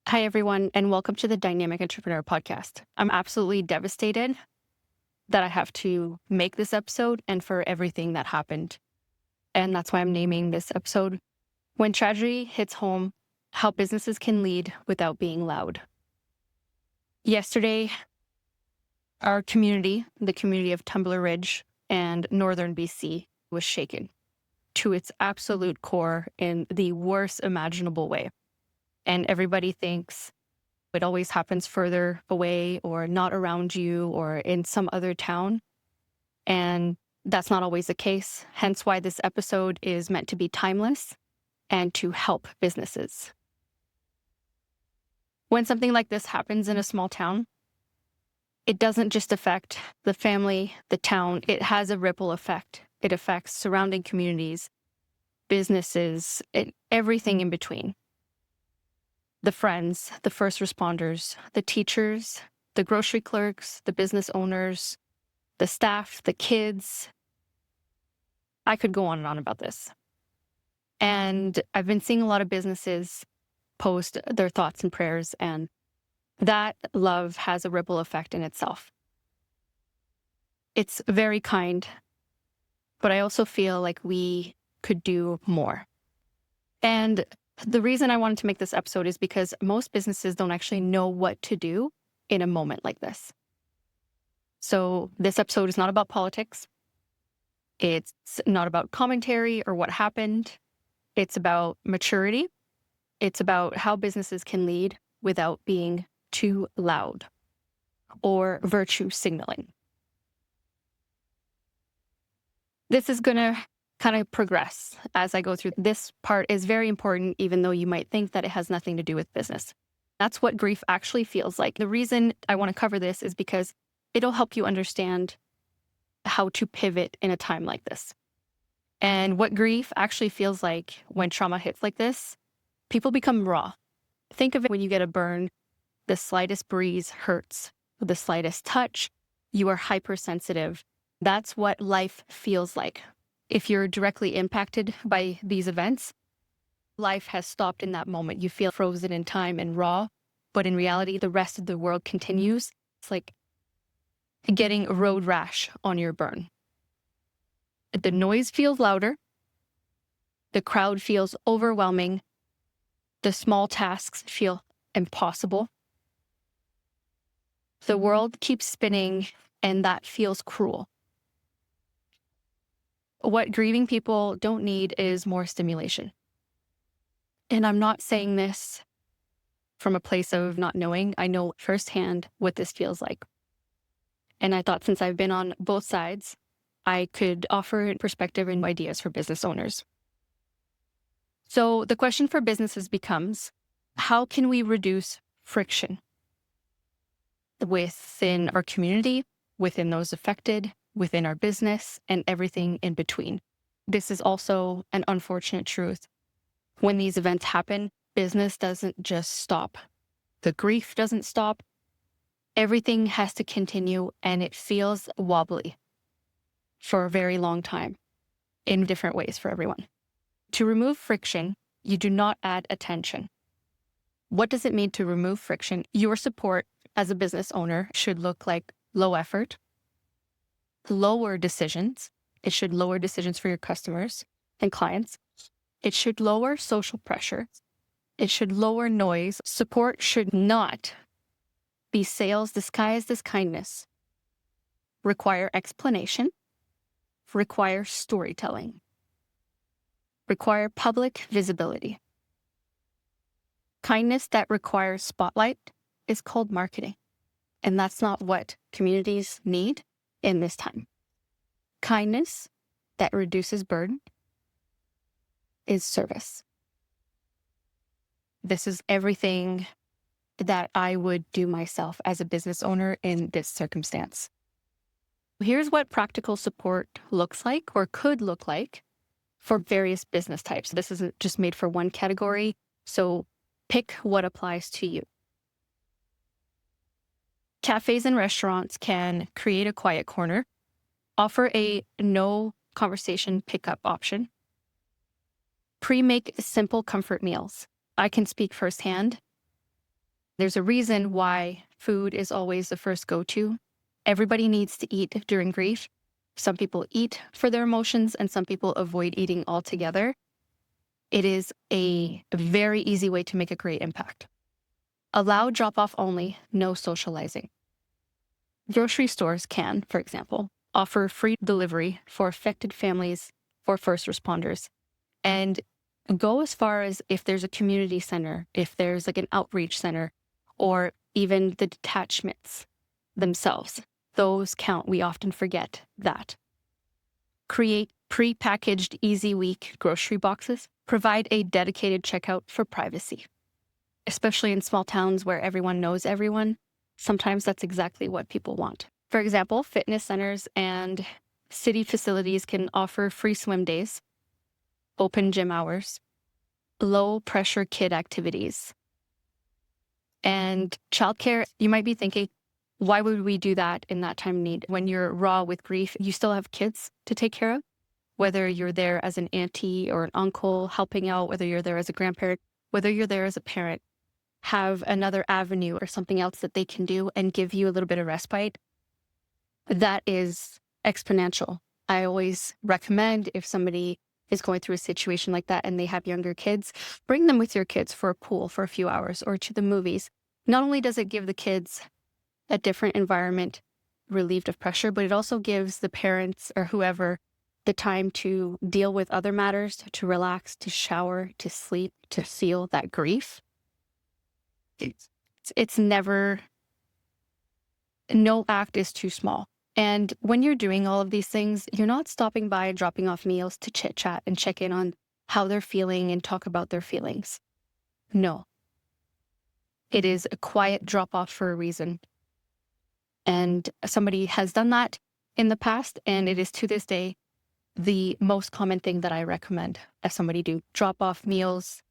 Hi, everyone, and welcome to the Dynamic Entrepreneur Podcast. I'm absolutely devastated that I have to make this episode and for everything that happened. And that's why I'm naming this episode When Tragedy Hits Home, How Businesses Can Lead Without Being Loud. Yesterday, our community, the community of Tumbler Ridge and Northern BC, was shaken to its absolute core in the worst imaginable way. And everybody thinks it always happens further away or not around you or in some other town. And that's not always the case. Hence why this episode is meant to be timeless and to help businesses. When something like this happens in a small town, it doesn't just affect the family, the town, it has a ripple effect. It affects surrounding communities, businesses, and everything in between. The friends, the first responders, the teachers, the grocery clerks, the business owners, the staff, the kids. I could go on and on about this. And I've been seeing a lot of businesses post their thoughts and prayers, and that love has a ripple effect in itself. It's very kind, but I also feel like we could do more. And the reason I wanted to make this episode is because most businesses don't actually know what to do in a moment like this. So this episode is not about politics. It's not about commentary or what happened. It's about maturity. It's about how businesses can lead without being too loud or virtue signaling. This is going to kind of progress as I go through. This part is very important, even though you might think that it has nothing to do with business. That's what grief actually feels like. The reason I want to cover this is because it'll help you understand how to pivot in a time like this. And what grief actually feels like when trauma hits like this, people become raw. Think of it when you get a burn, the slightest breeze hurts, the slightest touch, you are hypersensitive. That's what life feels like. If you're directly impacted by these events, life has stopped in that moment. You feel frozen in time and raw, but in reality, the rest of the world continues. It's like getting a road rash on your burn. The noise feels louder. The crowd feels overwhelming. The small tasks feel impossible. The world keeps spinning, and that feels cruel. What grieving people don't need is more stimulation. And I'm not saying this from a place of not knowing. I know firsthand what this feels like. And I thought since I've been on both sides, I could offer perspective and ideas for business owners. So the question for businesses becomes, how can we reduce friction within our community, within those affected, within our business, and everything in between? This is also an unfortunate truth. When these events happen, business doesn't just stop. The grief doesn't stop. Everything has to continue, and it feels wobbly for a very long time in different ways for everyone. To remove friction, you do not add attention. What does it mean to remove friction? Your support as a business owner should look like low effort, lower decisions. It should lower decisions for your customers and clients. It should lower social pressure. It should lower noise. Support should not be sales disguised as kindness. Require explanation. Require storytelling. Require public visibility. Kindness that requires spotlight is called marketing. And that's not what communities need in this time. Kindness that reduces burden is service. This is everything that I would do myself as a business owner in this circumstance. Here's what practical support looks like or could look like for various business types. This isn't just made for one category, so pick what applies to you. Cafes and restaurants can create a quiet corner, offer a no conversation pickup option, pre-make simple comfort meals. I can speak firsthand. There's a reason why food is always the first go-to. Everybody needs to eat during grief. Some people eat for their emotions and some people avoid eating altogether. It is a very easy way to make a great impact. Allow drop-off only, no socializing. Grocery stores can, for example, offer free delivery for affected families for first responders. And go as far as if there's a community center, if there's like an outreach center, or even the detachments themselves. Those count. We often forget that. Create pre-packaged Easy Week grocery boxes. Provide a dedicated checkout for privacy. Especially in small towns where everyone knows everyone, sometimes that's exactly what people want. For example, fitness centers and city facilities can offer free swim days, open gym hours, low-pressure kid activities. And childcare, you might be thinking, why would we do that in that time of need? When you're raw with grief, you still have kids to take care of, whether you're there as an auntie or an uncle helping out, whether you're there as a grandparent, whether you're there as a parent, have another avenue or something else that they can do and give you a little bit of respite. That is exponential. I always recommend if somebody is going through a situation like that and they have younger kids, bring them with your kids for a pool for a few hours or to the movies. Not only does it give the kids a different environment relieved of pressure, but it also gives the parents or whoever the time to deal with other matters, to relax, to shower, to sleep, to feel that grief. It's never, no act is too small. And when you're doing all of these things, you're not stopping by and dropping off meals to chit chat and check in on how they're feeling and talk about their feelings. No. It is a quiet drop off for a reason. And somebody has done that in the past, and it is to this day the most common thing that I recommend as somebody do. Drop off meals,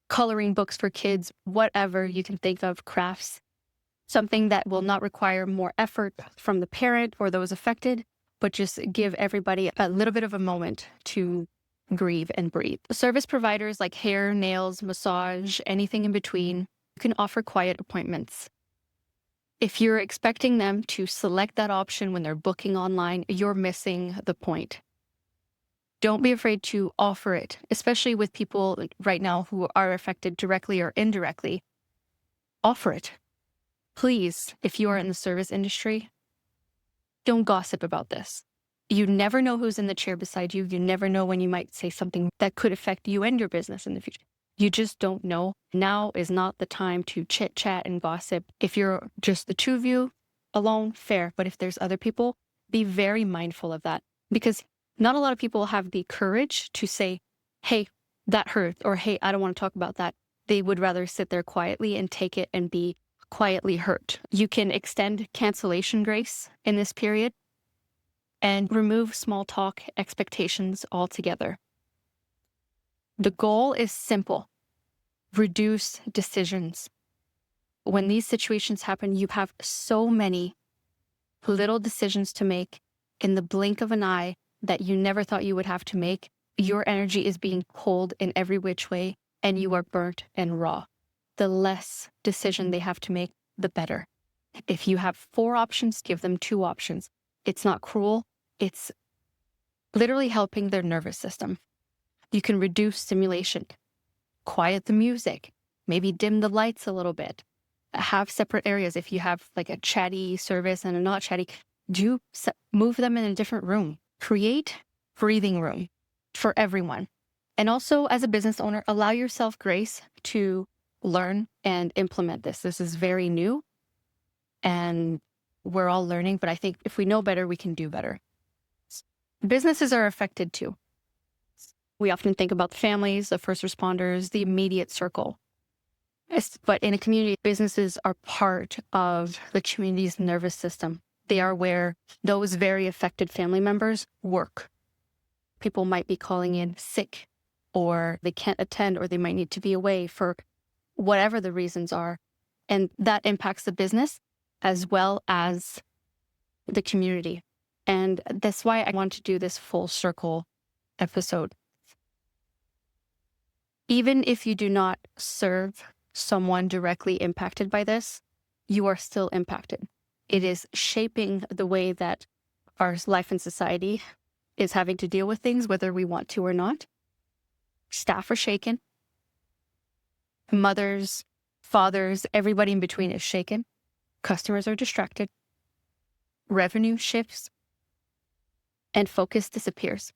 coloring books for kids, whatever you can think of, crafts. Something that will not require more effort from the parent or those affected, but just give everybody a little bit of a moment to grieve and breathe. Service providers like hair, nails, massage, anything in between, you can offer quiet appointments. If you're expecting them to select that option when they're booking online, you're missing the point. Don't be afraid to offer it, especially with people right now who are affected directly or indirectly. Offer it. Please, if you are in the service industry, don't gossip about this. You never know who's in the chair beside you. You never know when you might say something that could affect you and your business in the future. You just don't know. Now is not the time to chit chat and gossip. If you're just the two of you alone, fair. But if there's other people, be very mindful of that, because not a lot of people have the courage to say, hey, that hurt, or hey, I don't want to talk about that. They would rather sit there quietly and take it and be quietly hurt. You can extend cancellation grace in this period and remove small talk expectations altogether. The goal is simple. Reduce decisions. When these situations happen, you have so many little decisions to make in the blink of an eye that you never thought you would have to make. Your energy is being pulled in every which way, and you are burnt and raw. The less decision they have to make, the better. If you have 4 options, give them 2 options. It's not cruel. It's literally helping their nervous system. You can reduce stimulation, quiet the music, maybe dim the lights a little bit, have separate areas. If you have like a chatty service and a not chatty, move them in a different room. Create breathing room for everyone. And also, as a business owner, allow yourself grace to learn and implement this. This is very new and we're all learning, but I think if we know better, we can do better. Businesses are affected too. We often think about the families, the first responders, the immediate circle. But in a community, businesses are part of the community's nervous system. They are where those very affected family members work. People might be calling in sick, or they can't attend, or they might need to be away for whatever the reasons are. And that impacts the business as well as the community. And that's why I want to do this full circle episode. Even if you do not serve someone directly impacted by this, you are still impacted. It is shaping the way that our life and society is having to deal with things, whether we want to or not. Staff are shaken. Mothers, fathers, everybody in between is shaken. Customers are distracted. Revenue shifts. And focus disappears.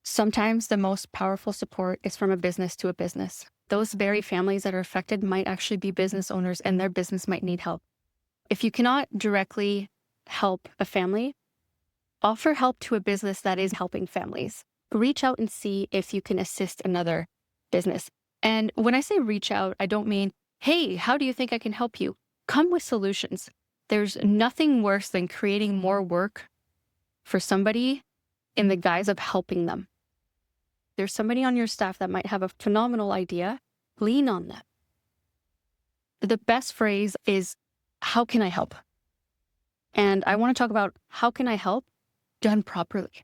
Sometimes the most powerful support is from a business to a business. Those very families that are affected might actually be business owners, and their business might need help. If you cannot directly help a family, offer help to a business that is helping families. Reach out and see if you can assist another business. And when I say reach out, I don't mean, hey, how do you think I can help you? Come with solutions. There's nothing worse than creating more work for somebody in the guise of helping them. There's somebody on your staff that might have a phenomenal idea. Lean on them. The best phrase is, how can I help? And I want to talk about how can I help done properly.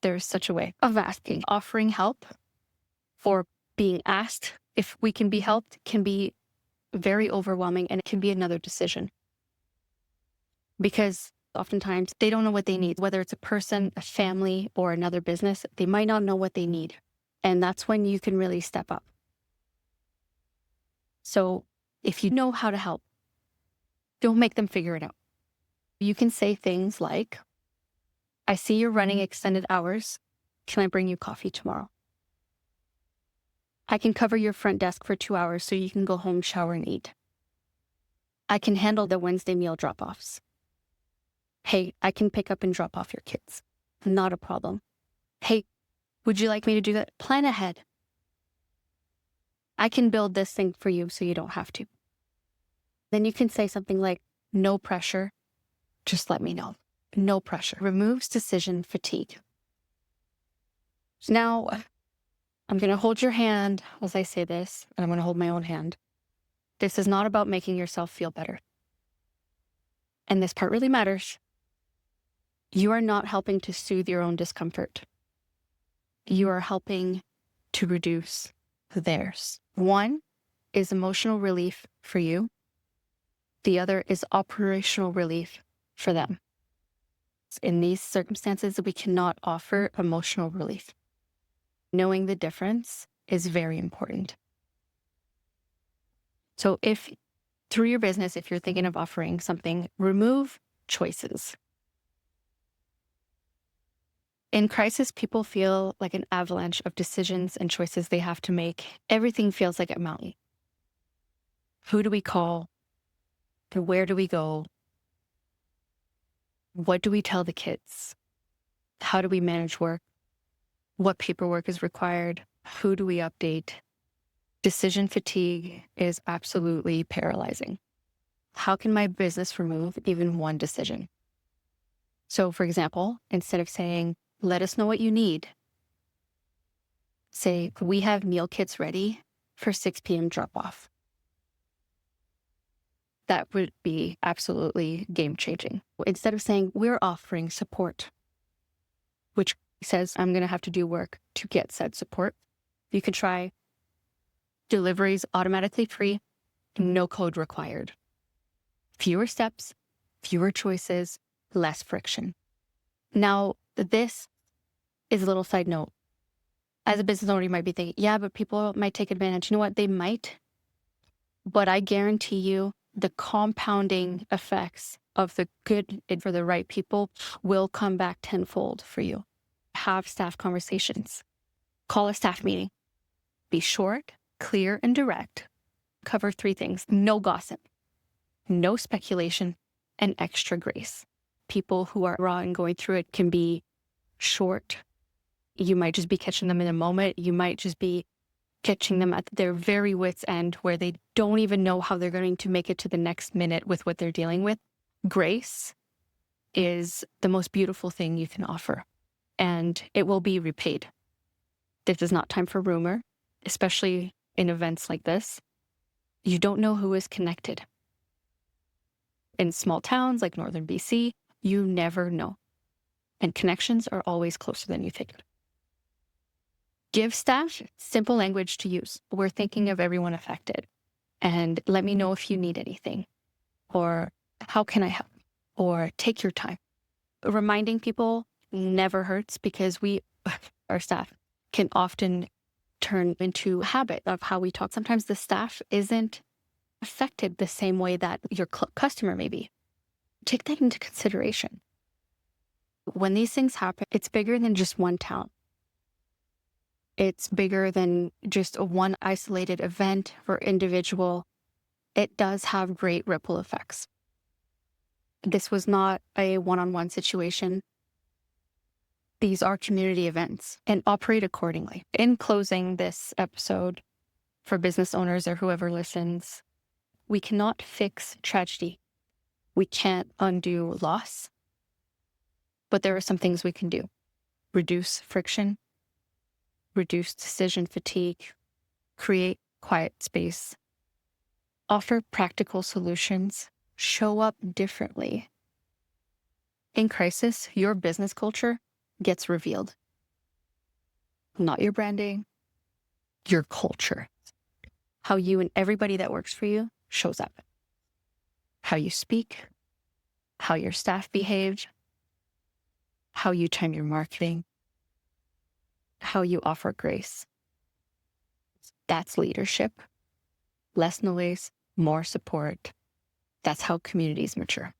There's such a way of asking. Offering help or being asked if we can be helped can be very overwhelming, and it can be another decision. Because oftentimes they don't know what they need, whether it's a person, a family, or another business, they might not know what they need. And that's when you can really step up. So if you know how to help, don't make them figure it out. You can say things like, I see you're running extended hours. Can I bring you coffee tomorrow? I can cover your front desk for 2 hours so you can go home, shower, and eat. I can handle the Wednesday meal drop-offs. Hey, I can pick up and drop off your kids. Not a problem. Hey, would you like me to do that? Plan ahead. I can build this thing for you so you don't have to. Then you can say something like, no pressure, just let me know. No pressure removes decision fatigue. Now, I'm going to hold your hand as I say this, and I'm going to hold my own hand. This is not about making yourself feel better. And this part really matters. You are not helping to soothe your own discomfort. You are helping to reduce theirs. One is emotional relief for you. The other is operational relief for them. In these circumstances, we cannot offer emotional relief. Knowing the difference is very important. So if through your business, if you're thinking of offering something, remove choices. In crisis, people feel like an avalanche of decisions and choices they have to make. Everything feels like a mountain. Who do we call? To where do we go? What do we tell the kids? How do we manage work? What paperwork is required? Who do we update? Decision fatigue is absolutely paralyzing. How can my business remove even one decision? So, for example, instead of saying, let us know what you need, say, we have meal kits ready for 6 p.m. drop-off. That would be absolutely game-changing. Instead of saying, we're offering support, which says I'm going to have to do work to get said support, you could try deliveries automatically free, no code required. Fewer steps, fewer choices, less friction. Now, this is a little side note. As a business owner, you might be thinking, yeah, but people might take advantage. You know what? They might. But I guarantee you the compounding effects of the good for the right people will come back tenfold for you. Have staff conversations. Call a staff meeting. Be short, clear, and direct. Cover 3 things. No gossip, no speculation, and extra grace. People who are raw and going through it can be short. You might just be catching them in a moment. You might just be catching them at their very wits' end where they don't even know how they're going to make it to the next minute with what they're dealing with. Grace is the most beautiful thing you can offer, and it will be repaid. This is not time for rumor, especially in events like this. You don't know who is connected. In small towns like northern BC, you never know. And connections are always closer than you think. Give staff simple language to use. We're thinking of everyone affected. And let me know if you need anything. Or how can I help? Or take your time. Reminding people never hurts because our staff, can often turn into a habit of how we talk. Sometimes the staff isn't affected the same way that your customer may be. Take that into consideration. When these things happen, it's bigger than just one town. It's bigger than just a one isolated event or individual. It does have great ripple effects. This was not a one-on-one situation. These are community events, and operate accordingly. In closing this episode, for business owners or whoever listens, we cannot fix tragedy. We can't undo loss, but there are some things we can do. Reduce friction, reduce decision fatigue, create quiet space, offer practical solutions, show up differently. In crisis, your business culture gets revealed. Not your branding, your culture. How you and everybody that works for you shows up. How you speak, how your staff behave, how you time your marketing, how you offer grace. That's leadership. Less noise, more support. That's how communities mature.